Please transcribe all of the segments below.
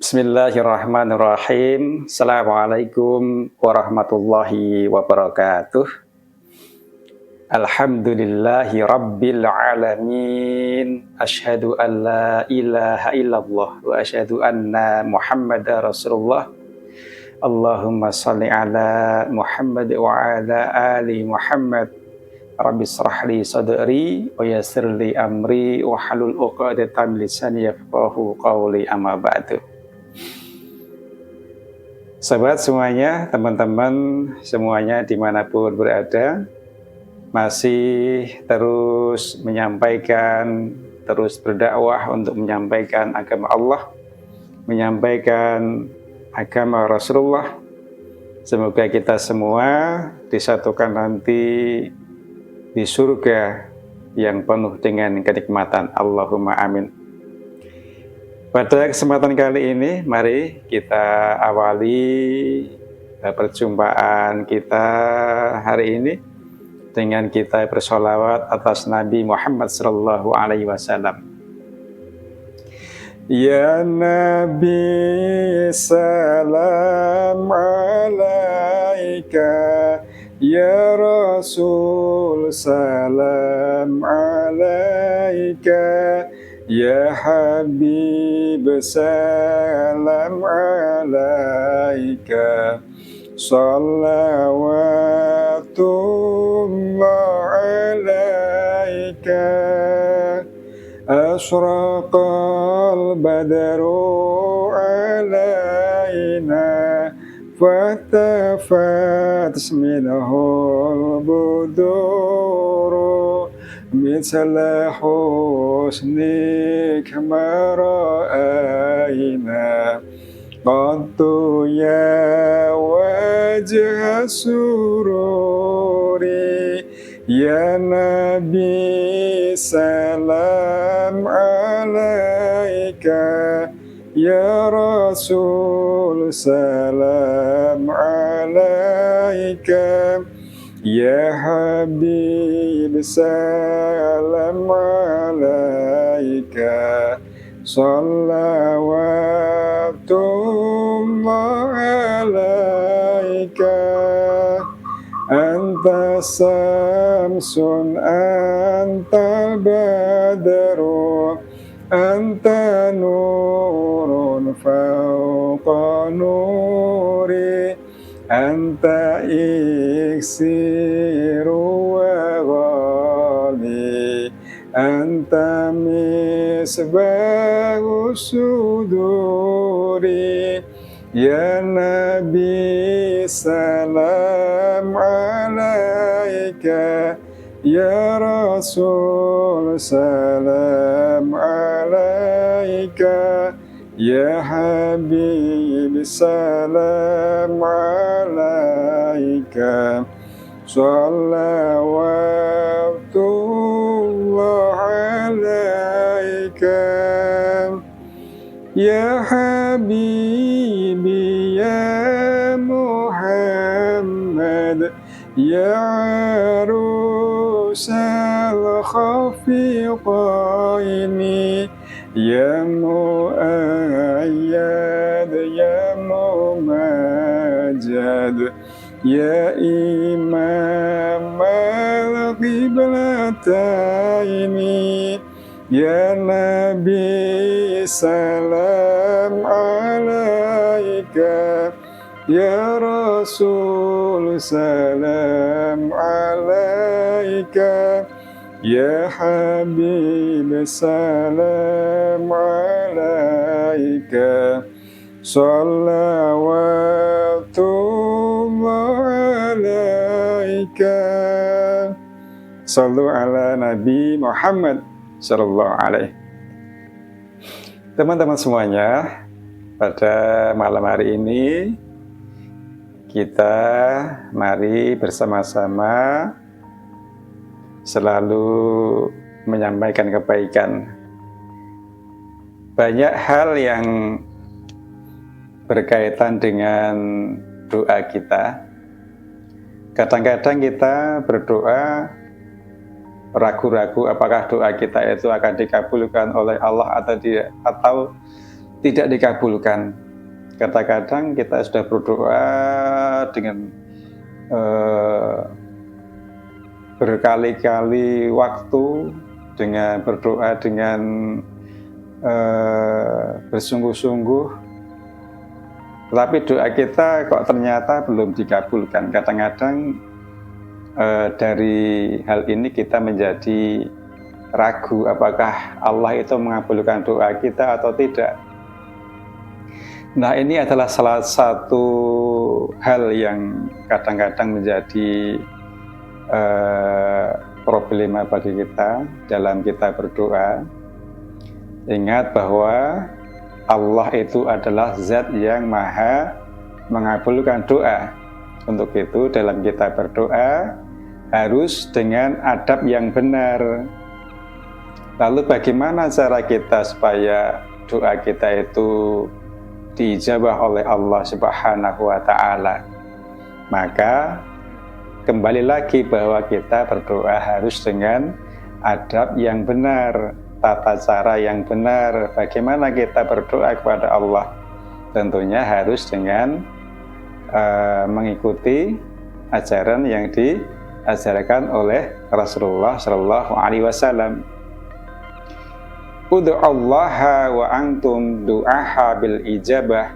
Bismillahirrahmanirrahim. Assalamualaikum warahmatullahi wabarakatuh. Alhamdulillahi rabbil alamin. Asyhadu an la ilaha illallah wa asyhadu anna Muhammadar Rasulullah. Allahumma shalli ala Muhammad wa ala ali Muhammad. Rabbi shrah li sadri wa yassir li amri wa halul 'uqdatam min lisani yafqahu qawli, amma ba'du. Sahabat semuanya, teman-teman semuanya dimanapun berada, masih terus menyampaikan, terus berdakwah untuk menyampaikan agama Allah, menyampaikan agama Rasulullah. Semoga kita semua disatukan nanti di surga yang penuh dengan kenikmatan. Allahumma amin. Pada kesempatan kali ini, mari kita awali perjumpaan kita hari ini dengan kita bersolawat atas Nabi Muhammad sallallahu alaihi wasallam. Ya Nabi salam alaika, ya Rasul salam alaika, ya Habib salam alaika, salawatullah alaika, asraqal badru alaina, fatafat minhul buduru, misla husnik ma ra'ayna, qattu ya wajha sururi, ya Nabi salam alaika, ya Rasul salam alaika, ya Habib salam alaika, salawatullah alaika, anta samsun anta badru, anta nurun fauqa nuri, anta iksiru wa ghali, anta misbahu suduri, ya Nabi salam alaika, ya Rasul salam alaika, ya Habib salam alaika, salawatullah alaika, ya Habibi ya Muhammad, ya arusal khafiqaini, ya mu'ayyad ya mumajjad, ya imam al-qiblataini, ya Nabi salam alaika, ya Rasul salam alaika, ya Habib salam alaika, salawatullah alaika. Sallu ala Nabi Muhammad sallallahu alaihi. Teman-teman semuanya, pada malam hari ini kita mari bersama-sama selalu menyampaikan kebaikan. Banyak hal yang berkaitan dengan doa kita. Kadang-kadang kita berdoa ragu-ragu apakah doa kita itu akan dikabulkan oleh Allah atau tidak, atau tidak dikabulkan. Kadang-kadang kita sudah berdoa dengan berkali-kali waktu, dengan berdoa dengan bersungguh-sungguh, tetapi doa kita kok ternyata belum dikabulkan. Kadang-kadang dari hal ini kita menjadi ragu apakah Allah itu mengabulkan doa kita atau tidak. Nah, ini adalah salah satu hal yang kadang-kadang menjadi problema bagi kita dalam kita berdoa. Ingat bahwa Allah itu adalah zat yang maha mengabulkan doa. Untuk itu dalam kita berdoa harus dengan adab yang benar. Lalu bagaimana cara kita supaya doa kita itu diijabah oleh Allah Subhanahu wa Ta'ala? Maka kembali lagi bahwa kita berdoa harus dengan adab yang benar, tata cara yang benar. Bagaimana kita berdoa kepada Allah? Tentunya harus dengan mengikuti ajaran yang diajarkan oleh Rasulullah Shallallahu Alaihi Wasallam. Ud'ullaha wa antum du'aha bil ijabah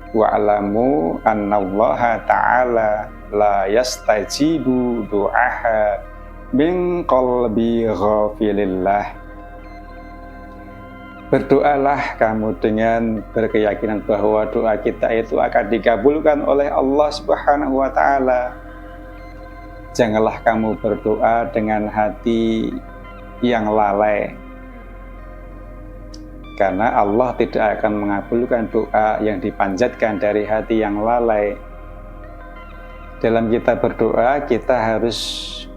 wa'lamu annallaha ta'ala la yastajibu du'aha min qalbi ghafilillah. Berdoalah kamu dengan berkeyakinan bahwa doa kita itu akan dikabulkan oleh Allah Subhanahu wa Ta'ala. Janganlah kamu berdoa dengan hati yang lalai, karena Allah tidak akan mengabulkan doa yang dipanjatkan dari hati yang lalai. Dalam kita berdoa, kita harus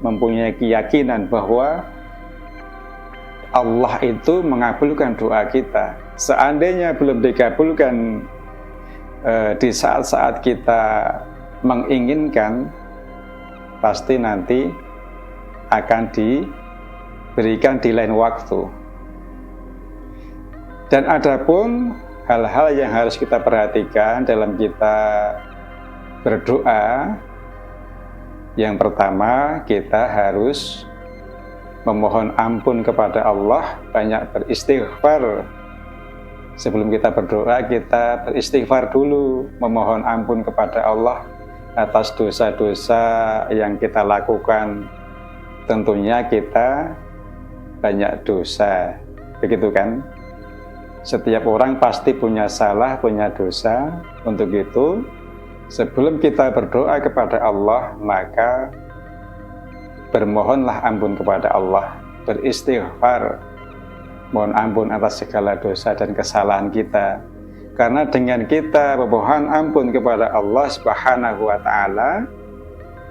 mempunyai keyakinan bahwa Allah itu mengabulkan doa kita. Seandainya belum dikabulkan di saat-saat kita menginginkan, pasti nanti akan diberikan di lain waktu. Dan adapun hal-hal yang harus kita perhatikan dalam kita berdoa, yang pertama kita harus memohon ampun kepada Allah, banyak beristighfar. Sebelum kita berdoa, kita beristighfar dulu, memohon ampun kepada Allah atas dosa-dosa yang kita lakukan. Tentunya kita banyak dosa, begitu kan? Setiap orang pasti punya salah, punya dosa. Untuk itu, sebelum kita berdoa kepada Allah, maka bermohonlah ampun kepada Allah, beristighfar, mohon ampun atas segala dosa dan kesalahan kita. Karena dengan kita memohon ampun kepada Allah Subhanahu wa Ta'ala,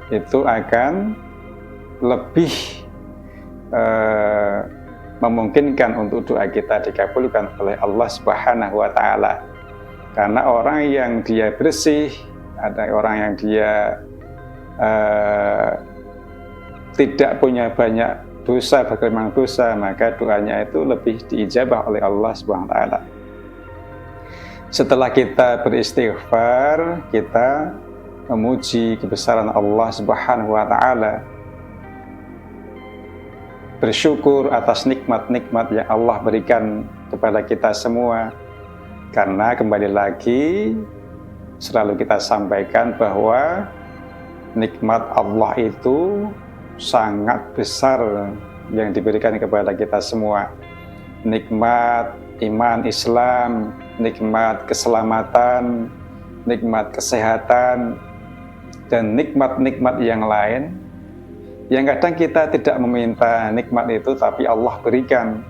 itu akan lebih memungkinkan untuk doa kita dikabulkan oleh Allah Subhanahu wa Ta'ala. Karena orang yang dia bersih, ada orang yang dia tidak punya banyak dosa, bergelimang dosa, maka doanya itu lebih diijabah oleh Allah Subhanahu wa Ta'ala. Setelah kita beristighfar, kita memuji kebesaran Allah Subhanahu wa Ta'ala, bersyukur atas nikmat-nikmat yang Allah berikan kepada kita semua. Karena kembali lagi selalu kita sampaikan bahwa nikmat Allah itu sangat besar yang diberikan kepada kita semua. Nikmat iman Islam, nikmat keselamatan, nikmat kesehatan, dan nikmat-nikmat yang lain yang kadang kita tidak meminta nikmat itu, tapi Allah berikan.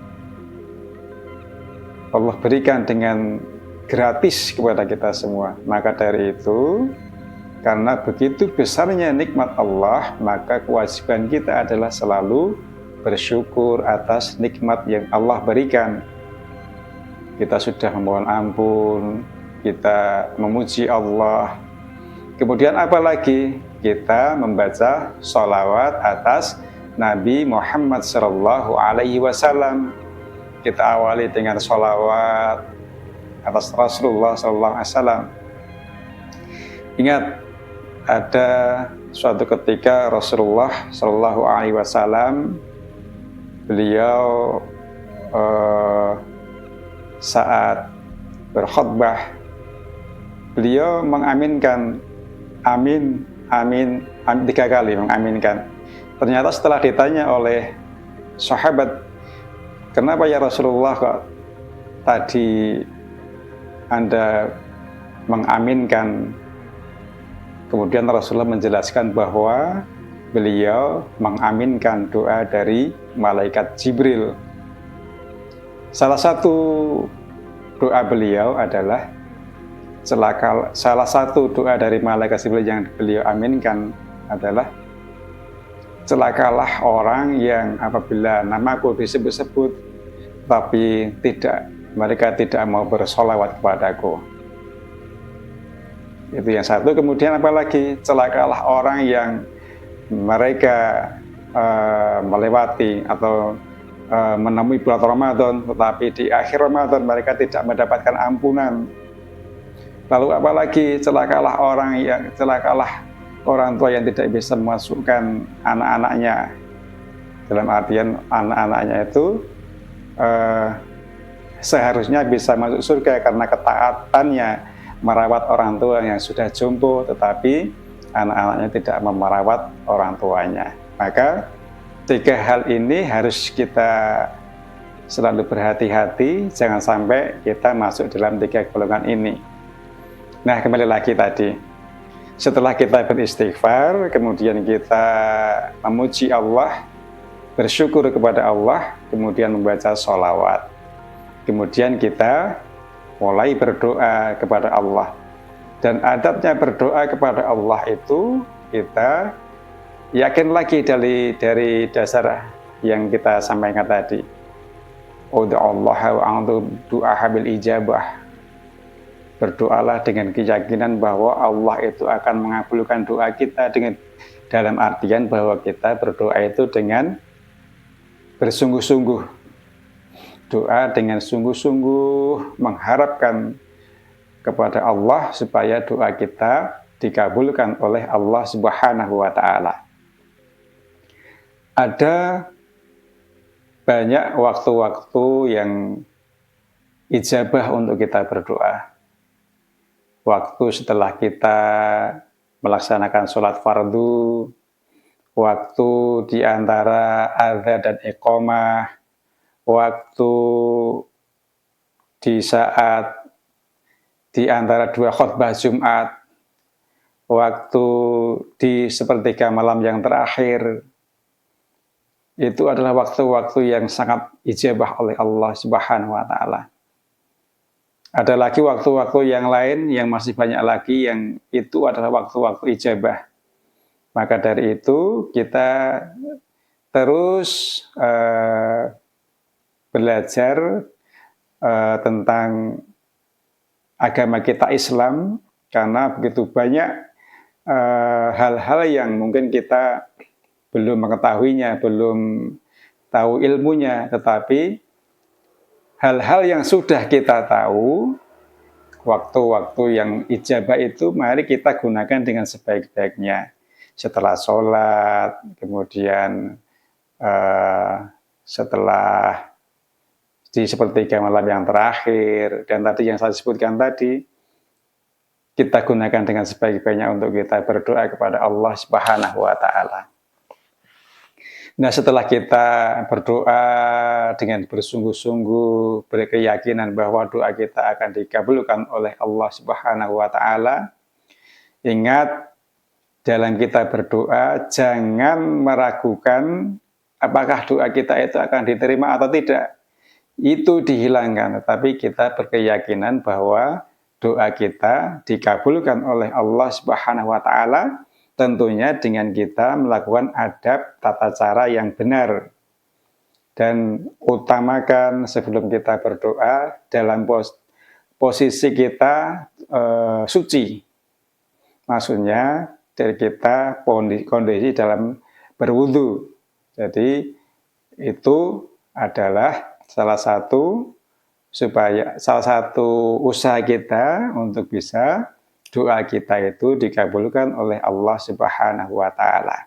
Allah berikan dengan gratis kepada kita semua. Maka dari itu, karena begitu besarnya nikmat Allah, maka kewajiban kita adalah selalu bersyukur atas nikmat yang Allah berikan. Kita sudah memohon ampun, kita memuji Allah. Kemudian apa lagi? Kita membaca sholawat atas Nabi Muhammad Sallallahu Alaihi Wasallam. Kita awali dengan sholawat, atas Rasulullah SAW. Ingat, ada suatu ketika Rasulullah SAW beliau saat berkhutbah beliau mengaminkan amin, amin, amin 3 kali mengaminkan. Ternyata setelah ditanya oleh sahabat, kenapa ya Rasulullah kok tadi Anda mengaminkan? Kemudian Rasulullah menjelaskan bahwa beliau mengaminkan doa dari malaikat Jibril. Salah satu doa beliau adalah salah satu doa dari malaikat Jibril yang beliau aminkan adalah, celakalah orang yang apabila namaku disebut-sebut tapi mereka tidak mau bersolawat kepadaku. Itu yang satu. Kemudian apalagi, celakalah orang yang mereka melewati atau menemui bulan Ramadan tetapi di akhir Ramadan mereka tidak mendapatkan ampunan. Lalu apalagi, celakalah orang tua yang tidak bisa memasukkan anak-anaknya, dalam artian anak-anaknya itu seharusnya bisa masuk surga karena ketaatannya merawat orang tua yang sudah jompo, tetapi anak-anaknya tidak merawat orang tuanya. Maka 3 hal ini harus kita selalu berhati-hati, jangan sampai kita masuk dalam 3 golongan ini. Nah, kembali lagi tadi, setelah kita beristighfar, kemudian kita memuji Allah, bersyukur kepada Allah, kemudian membaca sholawat, kemudian kita mulai berdoa kepada Allah. Dan adabnya berdoa kepada Allah itu, kita yakin lagi dari dasar yang kita sampaikan tadi. Ud'ullaha wa antu du'a bil ijabah. Berdoalah dengan keyakinan bahwa Allah itu akan mengabulkan doa kita, dalam artian bahwa kita berdoa itu dengan bersungguh-sungguh. Doa dengan sungguh-sungguh mengharapkan kepada Allah supaya doa kita dikabulkan oleh Allah Subhanahu wa Ta'ala. Ada banyak waktu-waktu yang ijabah untuk kita berdoa. Waktu setelah kita melaksanakan sholat fardu, waktu di antara adzan dan iqamah, waktu di saat di antara 2 khutbah Jumat, waktu di sepertiga malam yang terakhir. Itu adalah waktu-waktu yang sangat ijabah oleh Allah Subhanahu wa Ta'ala. Ada lagi waktu-waktu yang lain yang masih banyak lagi yang itu adalah waktu-waktu ijabah. Maka dari itu kita terus belajar tentang agama kita Islam, karena begitu banyak hal-hal yang mungkin kita belum mengetahuinya, belum tahu ilmunya, tetapi hal-hal yang sudah kita tahu, waktu-waktu yang ijabah itu mari kita gunakan dengan sebaik-baiknya. Setelah sholat, kemudian setelah di sepertiga malam yang terakhir, dan tadi yang saya sebutkan tadi, kita gunakan dengan sebaik-baiknya untuk kita berdoa kepada Allah Subhanahu wa Ta'ala. Nah, setelah kita berdoa dengan bersungguh-sungguh, berkeyakinan bahwa doa kita akan dikabulkan oleh Allah Subhanahu wa Ta'ala, ingat, dalam kita berdoa jangan meragukan apakah doa kita itu akan diterima atau tidak. Itu dihilangkan, tetapi kita berkeyakinan bahwa doa kita dikabulkan oleh Allah Subhanahu wa Ta'ala, tentunya dengan kita melakukan adab tata cara yang benar. Dan utamakan sebelum kita berdoa dalam posisi kita suci. Maksudnya dari kita kondisi dalam berwudu. Jadi itu adalah salah satu supaya salah satu usaha kita untuk bisa doa kita itu dikabulkan oleh Allah Subhanahu wa taala.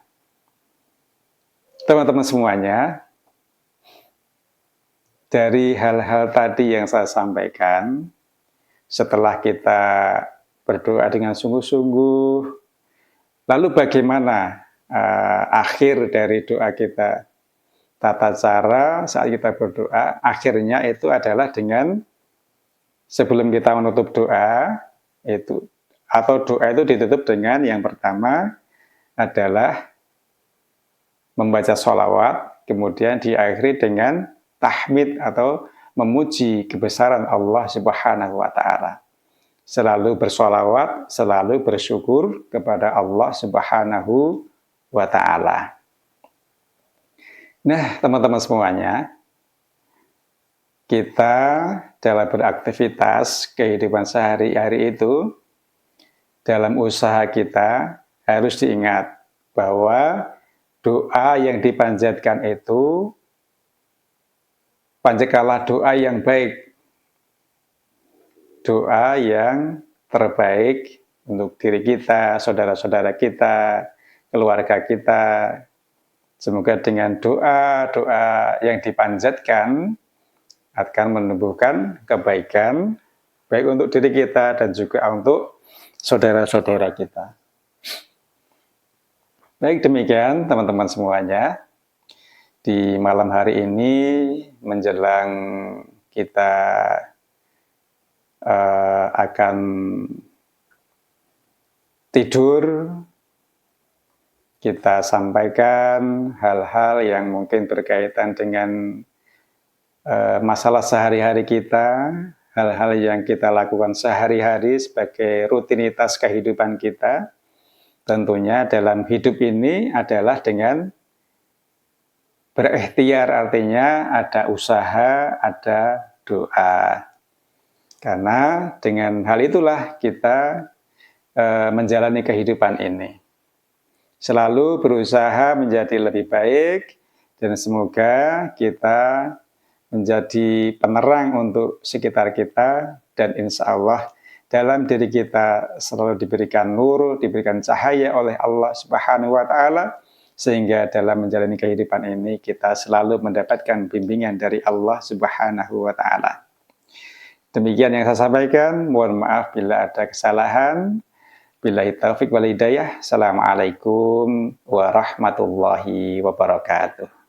Teman-teman semuanya, dari hal-hal tadi yang saya sampaikan, setelah kita berdoa dengan sungguh-sungguh, lalu bagaimana akhir dari doa kita? Tata cara saat kita berdoa, akhirnya itu adalah dengan sebelum kita menutup doa, itu atau doa itu ditutup dengan yang pertama adalah membaca sholawat, kemudian diakhiri dengan tahmid atau memuji kebesaran Allah Subhanahu wa taala. Selalu bersholawat, selalu bersyukur kepada Allah Subhanahu wa taala. Nah, teman-teman semuanya, kita dalam beraktivitas kehidupan sehari-hari itu, dalam usaha kita harus diingat bahwa doa yang dipanjatkan itu panjatkanlah doa yang baik, doa yang terbaik untuk diri kita, saudara-saudara kita, keluarga kita. Semoga dengan doa-doa yang dipanjatkan akan menumbuhkan kebaikan baik untuk diri kita dan juga untuk saudara-saudara kita. Baik, demikian teman-teman semuanya. Di malam hari ini menjelang kita akan tidur, kita sampaikan hal-hal yang mungkin berkaitan dengan masalah sehari-hari kita, hal-hal yang kita lakukan sehari-hari sebagai rutinitas kehidupan kita. Tentunya dalam hidup ini adalah dengan berikhtiar, artinya ada usaha, ada doa. Karena dengan hal itulah kita menjalani kehidupan ini. Selalu berusaha menjadi lebih baik dan semoga kita menjadi penerang untuk sekitar kita dan insya Allah dalam diri kita selalu diberikan nur, diberikan cahaya oleh Allah Subhanahu wa taala sehingga dalam menjalani kehidupan ini kita selalu mendapatkan bimbingan dari Allah Subhanahu wa taala. Demikian yang saya sampaikan, mohon maaf bila ada kesalahan. Billahi taufik wal hidayah. Assalamualaikum warahmatullahi wabarakatuh.